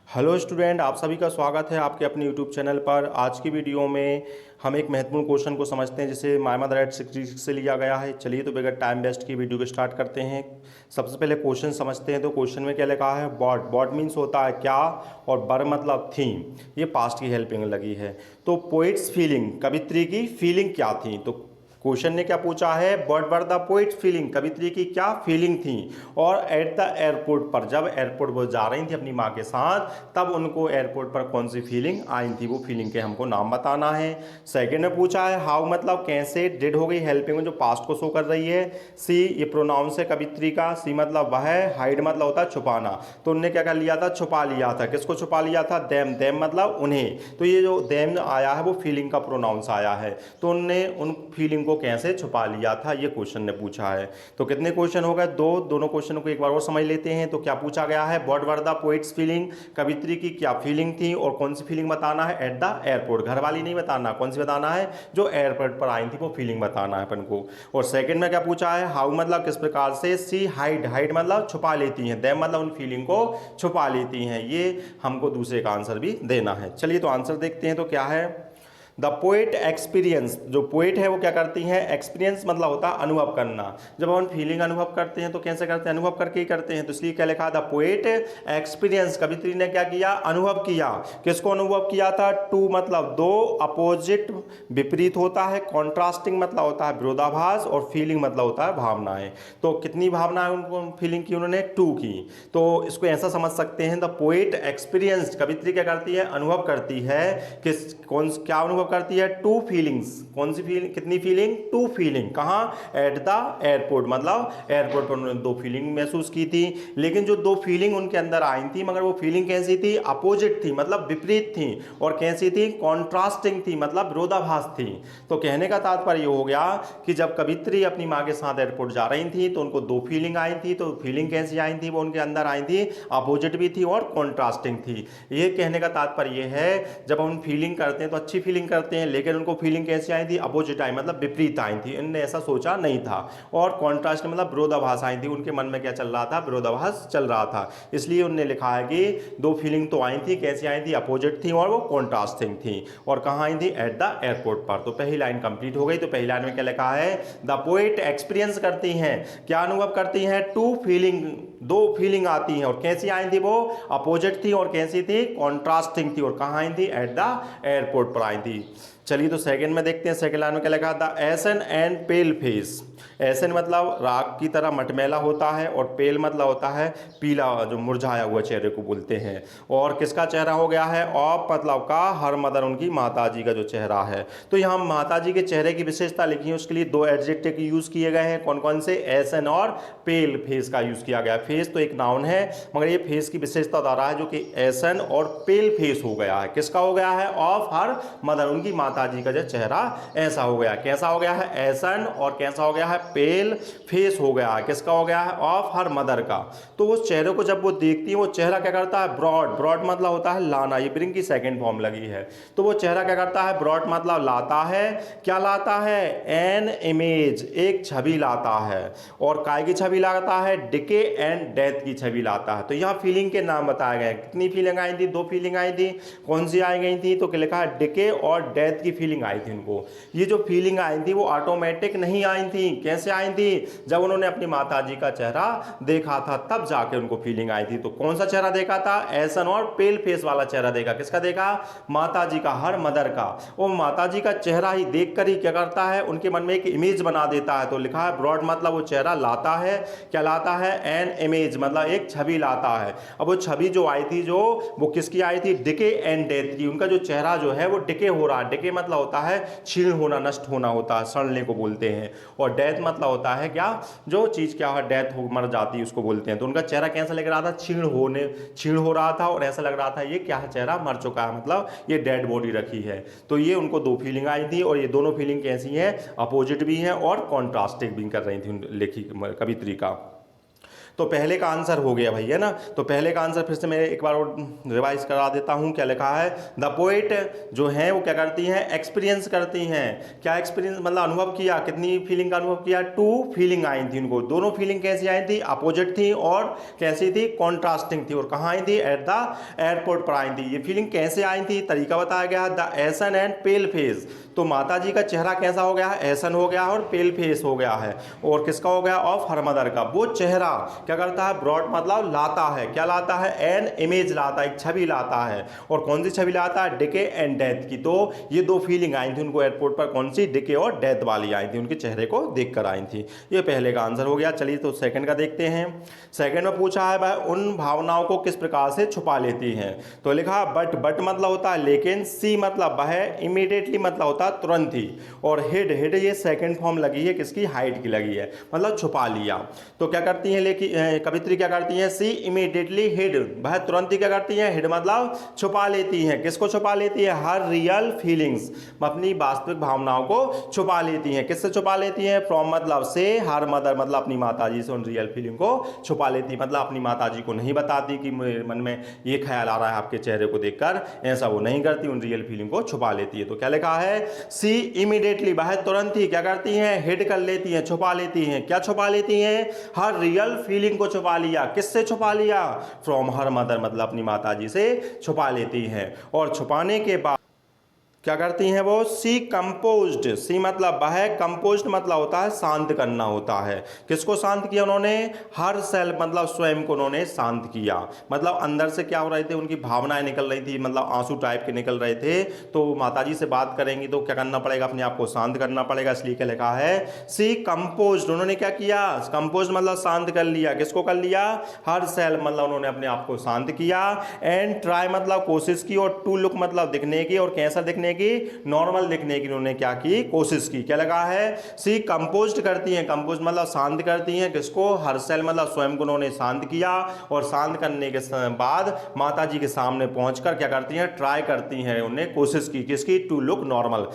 Hello student, आप सभी का स्वागत है आपके अपने यूट्यूब चैनल पर। आज की वीडियो में हम एक महत्वपूर्ण क्वेश्चन को समझते हैं जिसे माय मदर एट 66 से लिया गया है। चलिए तो बगैर टाइम वेस्ट की वीडियो को स्टार्ट करते हैं। सबसे पहले क्वेश्चन समझते हैं। तो क्वेश्चन में क्या लिखा है, बॉट। बॉट मीन्स होता है क्या, और बर मतलब थीम। ये पास्ट की हेल्पिंग लगी है। तो पोइट्स फीलिंग, कवित्री की फीलिंग क्या थी। तो क्वेश्चन ने क्या पूछा है, what were the poet feeling, कवित्री की क्या फीलिंग थी। और एट द एयरपोर्ट पर, जब एयरपोर्ट वो जा रही थी अपनी माँ के साथ, तब उनको एयरपोर्ट पर कौन सी फीलिंग आई थी, वो फीलिंग के हमको नाम बताना है। सेकंड में पूछा है हाउ, मतलब कैसे। डिड हो गई हेल्पिंग में जो पास्ट को शो कर रही है। सी ये प्रोनाउंस है कवित्री का। सी मतलब वह है। हाइड मतलब होता है छुपाना। तो उनने क्या कर लिया था, छुपा लिया था। किसको छुपा लिया था, देम। देम मतलब उन्हें। तो ये जो देम आया है वो फीलिंग का प्रोनाउंस आया है। तो उनने उन फीलिंग को कैसे छुपा लिया था, ये क्वेश्चन ने पूछा है। तो कितने क्वेश्चन हो गए, दो। दोनों क्वेश्चनों को एक बार और समझ लेते हैं। तो क्या पूछा गया है, what were the poet's feeling, कवित्री की क्या फीलिंग थी, और कौन सी फीलिंग बताना है, एट द एयरपोर्ट। घर वाली नहीं बताना, कौन सी बताना है, जो एयरपोर्ट पर आई थी वो फीलिंग बताना है अपन को। और सेकंड में क्या पूछा है, हाउ मतलब किस प्रकार से। सी हाइड, हाइड मतलब छुपा लेती हैं। देम मतलब उन फीलिंग को छुपा लेती हैं। ये हमको दूसरे का आंसर भी देना है। चलिए तो आंसर देखते हैं। तो क्या है, द पोएट एक्सपीरियंस। जो पोएट है वो क्या करती हैं, एक्सपीरियंस मतलब होता है अनुभव करना। जब हम फीलिंग अनुभव करते हैं तो कैसे करते हैं, अनुभव करके ही करते हैं। तो इसलिए क्या लिखा, द पोएट एक्सपीरियंस, कवित्री ने क्या किया, अनुभव किया। किसको अनुभव किया था, टू मतलब दो, अपोजिट विपरीत होता है, कॉन्ट्रास्टिंग मतलब होता है विरोधाभास, और फीलिंग मतलब होता है भावनाएं। तो कितनी भावनाएं उनको फीलिंग की उन्होंने, टू की। तो इसको ऐसा समझ सकते हैं, द पोएट एक्सपीरियंस, कवित्री क्या करती है, अनुभव करती है। किस कौन क्या अनुभव करती है, टू फीलिंग्स। कौन सी फीलिंग, कितनी फीलिंग, टू फीलिंग। कहाँ, एट द एयरपोर्ट, मतलब एयरपोर्ट पर उन्होंने दो फीलिंग महसूस की थी। लेकिन जो दो फीलिंग उनके अंदर आई थी, मगर वो फीलिंग कैसी थी, अपोजिट थी, मतलब विपरीत थी। और कैसी थी, कॉन्ट्रास्टिंग थी, मतलब विरोधाभास थी। तो कहने का तात्पर्य हो गया कि जब कवित्री अपनी माँ के साथ एयरपोर्ट जा रही थी तो उनको दो फीलिंग आई थी। तो फीलिंग कैसी आई थी, वो उनके अंदर आई थी, अपोजिट भी थी और कॉन्ट्रास्टिंग थी। ये कहने का तात्पर्य है, जब हम फीलिंग करते हैं तो अच्छी फीलिंग करते हैं, लेकिन उनको फीलिंग कैसी आई थी, अपोजिट आई, मतलब विपरीत आई थी। इन्होंने ऐसा सोचा नहीं था। और कॉन्ट्रास्ट मतलब विरोधाभास आई थी, उनके मन में क्या चल रहा था, विरोधाभास चल रहा था। इसलिए उन्होंने लिखा है कि दो फीलिंग तो आई थी, कैसी आई थी, अपोजिट थी और वो कॉन्ट्रास्टिंग थी। और कहाँ आई थी, एट द एयरपोर्ट पर। तो पहली लाइन कंप्लीट हो गई। तो पहली लाइन में क्या लिखा है, द पोएट एक्सपीरियंस करती हैं, क्या अनुभव करती हैं, टू फीलिंग, दो फीलिंग आती हैं। और कैसी आई थी, वो अपोजिट थी, और कैसी थी, कॉन्ट्रास्टिंग थी। और कहाँ आई थी, एट द एयरपोर्ट पर आई थी। चलिए तो सेकंड में देखते हैं। सेकंड लाइन में क्या लिखा, the ashen and pale face. Ashen मतलब राख की तरह मटमैला होता है, और पेल मतलब होता है पीला, जो मुरझाया हुआ चेहरे को बोलते हैं। और किसका चेहरा हो गया है, ऑफ मतलब का, हर मदर उनकी माता जी का जो चेहरा है। तो यहाँ माता जी के चेहरे की विशेषता लिखी है, उसके लिए दो एडजेक्टिव यूज किए गए हैं। कौन कौन से, एसन और पेल फेस का यूज किया गया। फेस तो एक नाउन है, मगर ये फेस की विशेषता बता रहा है, जो कि एसन और पेल फेस हो गया है। किसका हो गया है, ऑफ हर मदर, उनकी माता जी का जो चेहरा ऐसा हो गया। कैसा हो गया है, एसन, और कैसा हो गया है, पेल फेस हो गया है। किसका हो गया है, ऑफ हर मदर का। तो उस चेहरे को जब वो देखती है, वो चेहरा क्या करता है, ब्रॉड। ब्रॉड मतलब होता है लाना, ये ब्रिंग की सेकंड फॉर्म लगी है। तो वो चेहरा क्या करता है, ब्रॉड मतलब लाता है। क्या लाता है, एन इमेज, एक छवि लाता है। और काय की छवि लाता है, डिके एंड डेथ की छवि लाता है। तो यहाँ फीलिंग के नाम बताए गए। कितनी फीलिंग आई थी, दो फीलिंग आई थी। कौन सी आई गई थी, तो लिखा है डिके और डेथ की फीलिंग आई थी उनको। ये जो फीलिंग आई थी वो ऑटोमेटिक नहीं आई थी। कैसे आई थी, जब उन्होंने अपनी माता जी का चेहरा देखा था, तब जाके उनको फीलिंग आई थी। तो कौन सा चेहरा देखा था, एसन और पेल फेस वाला चेहरा देखा। किसका देखा, माता जी का, हर मदर का। वो माता जी का चेहरा ही देखकर ही क्या करता है, उनके मन में एक इमेज बना देता है। तो लिखा है ब्रॉड मतलब वो चेहरा लाता है। क्या लाता है, एन इमेज मतलब एक छवि लाता है। अब वो छवि जो आई थी, जो वो किसकी आई थी, डिके एंड डेथ की। उनका जो चेहरा जो है वो डिके हो रहा है। डिके मतलब होता है क्षीण होना, नष्ट होना होता है, सड़ने को बोलते हैं। और डेथ मतलब होता है क्या, जो चीज क्या है, डेथ हो, मर जाती है, उसको बोलते हैं। तो उनका चेहरा कैसा लग रहा था, क्षीण हो रहा था, और ऐसा लग रहा था ये क्या है, चेहरा मर चुका है, मतलब ये डेड बॉडी रखी है। तो ये उनको दो फीलिंग आई थी, और ये दोनों फीलिंग कैसी हैं, अपोजिट भी हैं और कॉन्ट्रास्टिंग भी कर रही थी लेखी कवित्री का। तो पहले का आंसर हो गया भाई, है ना। तो पहले का आंसर फिर से मैं एक बार और रिवाइज करा देता हूँ। क्या लिखा है, द पोएट जो है वो क्या करती हैं, एक्सपीरियंस करती हैं। क्या एक्सपीरियंस मतलब अनुभव किया, कितनी फीलिंग का अनुभव किया, 2 फीलिंग आई थी उनको। दोनों फीलिंग कैसी आई थी, अपोजिट थी और कैसी थी, कॉन्ट्रास्टिंग थी। और कहाँ आई थी, एट द एयरपोर्ट पर आई थी। ये फीलिंग कैसे आई थी, तरीका बताया गया, the ashen and pale face. तो माता जी का चेहरा कैसा हो गया है, ऐसन हो गया है और पेल फेस हो गया है। और किसका हो गया, ऑफ हर मदर का। वो चेहरा क्या करता है, ब्रॉड मतलब लाता है, क्या लाता है, एन इमेज लाता है, एक छवि लाता है। और कौन सी छवि लाता है, डिके एंड डेथ की। तो ये 2 फीलिंग आई थी उनको एयरपोर्ट पर, कौन सी, डिके और डेथ वाली आई थी, उनके चेहरे को देखकर आई थी। ये पहले का आंसर हो गया। चलिए तो सेकंड का देखते हैं। सेकंड में पूछा है वह उन भावनाओं को किस प्रकार से छुपा लेती हैं। तो लिखा बट मतलब होता है लेकिन, सी मतलब वह, इमीडिएटली मतलब होता है तुरंत ही, और हिड ये सेकंड फॉर्म लगी है किसकी, हाइड की लगी है, मतलब छुपा लिया। तो क्या करती है, लेकिन कवित्री क्या करती है, सी इमीडिएटली हिड, वह तुरंत ही क्या करती है, हिड मतलब छुपा लेती है। किसको छुपा लेती है, हर रियल फीलिंग्स, अपनी वास्तविक भावनाओं को छुपा लेती हैं। किससे छुपा लेती हैं, फ्रॉम मतलब से, हर मदर मतलब अपनी माताजी से उन रियल फीलिंग को छुपा लेती है। मतलब अपनी माताजी को नहीं बताती कि मेरे मन में ये ख्याल आ रहा है आपके चेहरे को देखकर, ऐसा वो नहीं करती, उन रियल फीलिंग को छुपा लेती है। तो क्या लिखा है, सी इमीडिएटली, वह तुरंत ही क्या करती हैं, हिड कर लेती हैं, छुपा लेती हैं। क्या छुपा लेती हैं, हर रियल फीलिंग को छुपा लिया। किससे छुपा लिया, फ्रॉम हर मदर मतलब अपनी माताजी से छुपा लेती हैं। और छुपाने के बाद क्या करती हैं वो, सी कंपोज्ड, सी मतलब वह, कंपोज्ड मतलब होता है शांत करना होता है। किसको शांत किया उन्होंने, हर सेल्फ मतलब स्वयं को उन्होंने शांत किया। मतलब अंदर से क्या हो रहे थे, उनकी भावनाएं निकल रही थी, मतलब आंसू टाइप के निकल रहे थे। तो माताजी से बात करेंगी तो क्या करना पड़ेगा, अपने आप को शांत करना पड़ेगा। इसलिए क्या लिखा है, सी कंपोज्ड, उन्होंने क्या किया, कंपोज्ड मतलब शांत कर लिया। किसको कर लिया, हर सेल्फ मतलब उन्होंने अपने आप को शांत किया। एंड ट्राई मतलब कोशिश की, और टू लुक मतलब दिखने की, और कैसा दिखने की, नॉर्मल दिखने की उन्होंने क्या की, कोशिश की। क्या लगा है, सी कंपोज्ड करती हैं, कंपोज मतलब शांत करती हैं। किसको, हर सेल मतलब स्वयं को उन्होंने शांत किया। और शांत करने के बाद माता जी के सामने पहुंचकर क्या करती हैं, ट्राई करती हैं, उन्हें कोशिश की, किसकी, टू लुक नॉर्मल,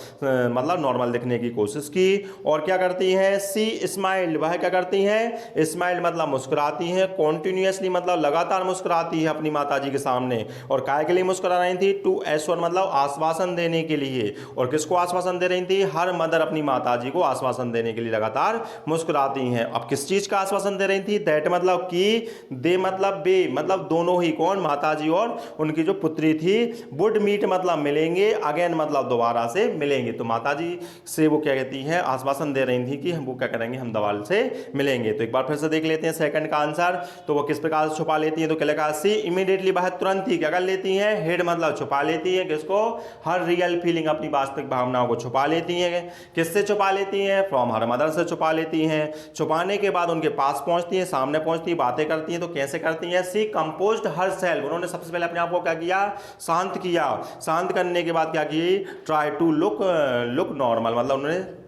मतलब नॉर्मल दिखने की कोशिश की। और क्या करती हैं, सी स्माइल, वह क्या करती हैं, स्माइल मतलब मुस्कुराती हैं, कॉन्टिन्यूसली मतलब लगातार मुस्कुराती है अपनी माता जी के सामने। और काय के लिए मुस्कुरा रही थी, टू एश्योर मतलब आश्वासन देने के लिए। और किसको आश्वासन दे रही थी, हर मदर अपनी माताजी को आश्वासन देने के लिए लगातार मुस्कुराती हैं। अब किस चीज का आश्वासन दे रही थी, दैट मतलब कि, दे मतलब बे, मतलब दोनों ही, कौन, माताजी और उनकी जो पुत्री थी, वुड मीट मतलब मिलेंगे, अगेन मतलब दोबारा से मिलेंगे। तो माताजी से वो क्या कहती है, आश्वासन दे रही थी कि हम वो क्या करेंगे, हम दोबारा से मिलेंगे। तो एक बार फिर से देख लेते हैं सेकंड का आंसर। तो वो किस प्रकार से छुपा लेती है, तो क्या लिखा, सी इमीडिएटली, वह तुरंत ही क्या कर लेती है, हिड मतलब छुपा लेती है। किसको, हर रियल फीलिंग, अपनी वास्तविक भावनाओं को छुपा लेती हैं। किससे छुपा लेती हैं, फ्रॉम हर मदर से छुपा लेती हैं। छुपाने के बाद उनके पास पहुंचती हैं, सामने पहुंचती हैं, बातें करती हैं। तो कैसे करती हैं, सी कंपोज्ड हर सेल्फ, उन्होंने सबसे पहले अपने आप को क्या किया, शांत किया। शांत करने के बाद क्या की, ट्राई टू लुक नॉर्मल, मतलब उन्होंने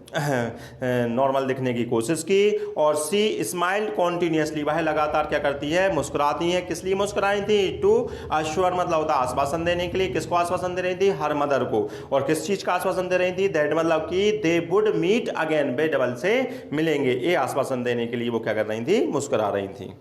नॉर्मल दिखने की कोशिश की। और सी स्माइल्ड कॉन्टिन्यूसली, वह लगातार क्या करती है, मुस्कुराती है। किस लिए मुस्कुराई थी, टू अश्योर मतलब होता है आश्वासन देने के लिए। किसको आश्वासन दे रही थी, हर मदर को। और किस चीज का आश्वासन दे रही थी, दैट मतलब कि दे वुड मीट अगेन, वे डबल से मिलेंगे, ये आश्वासन देने के लिए वो क्या कर रही थी, मुस्कुरा रही थी।